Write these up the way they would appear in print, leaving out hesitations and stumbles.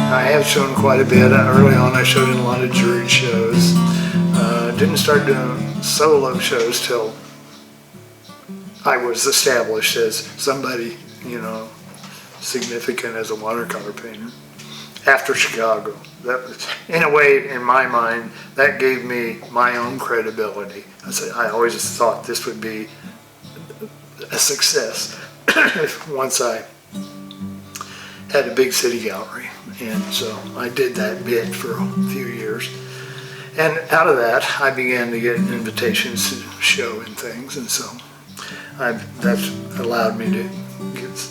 I have shown quite a bit. Early on I showed in a lot of jury shows. Didn't start doing solo shows till I was established as somebody, significant as a watercolor painter. After Chicago, that was, in a way, in my mind, that gave me my own credibility. I always thought this would be a success once I had a big city gallery, and so I did that bit for a few years. And out of that, I began to get invitations to show and things, and so that's allowed me to get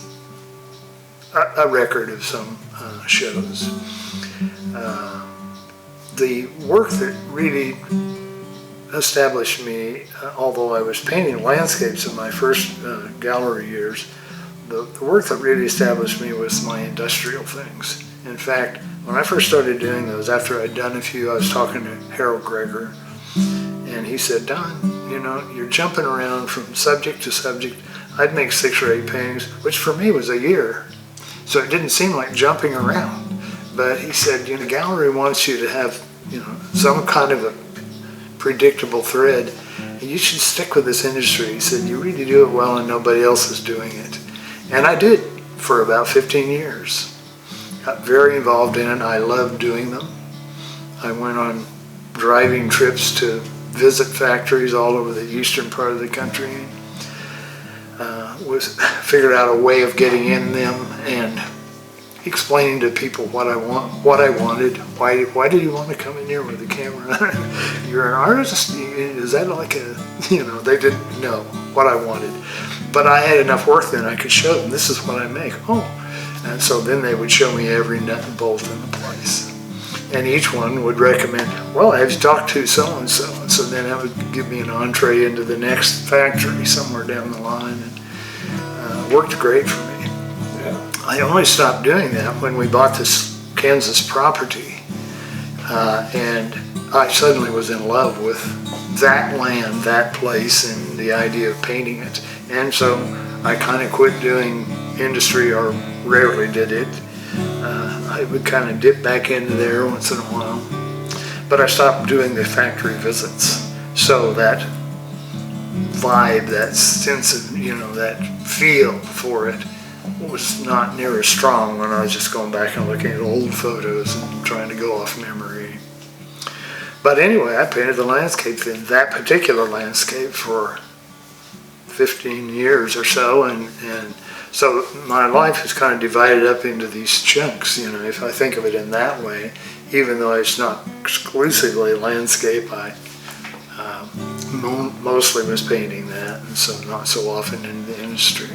a record of some shows. The work that really established me, although I was painting landscapes in my first gallery years, the work that really established me was my industrial things. In fact, when I first started doing those, after I'd done a few, I was talking to Harold Greger, and he said, "Don, you're jumping around from subject to subject." I'd make 6 or 8 paintings, which for me was a year. So it didn't seem like jumping around. But he said, the gallery wants you to have, some kind of a predictable thread. And you should stick with this industry. He said, you really do it well and nobody else is doing it. And I did for about 15 years. Got very involved in it. I loved doing them. I went on driving trips to visit factories all over the eastern part of the country. Figured out a way of getting in them and explaining to people what I wanted. Why did you want to come in here with a camera? You're an artist? Is that like a, they didn't know what I wanted. But I had enough work then I could show them, this is what I make. Oh, and so then they would show me every nut and bolt in the place. And each one would recommend, well, have you talked to so-and-so? And so then that would give me an entree into the next factory somewhere down the line. And worked great for me. Yeah. I only stopped doing that when we bought this Kansas property. And I suddenly was in love with that land, that place, and the idea of painting it. And so I kind of quit doing industry, or rarely did it. I would kind of dip back into there once in a while. But I stopped doing the factory visits. So that vibe, that sense of, that feel for it was not near as strong when I was just going back and looking at old photos and trying to go off memory. But anyway, I painted the landscape in that particular landscape for 15 years or so, and so my life is kind of divided up into these chunks, if I think of it in that way, even though it's not exclusively landscape. I mostly was painting that, and so not so often in the industry.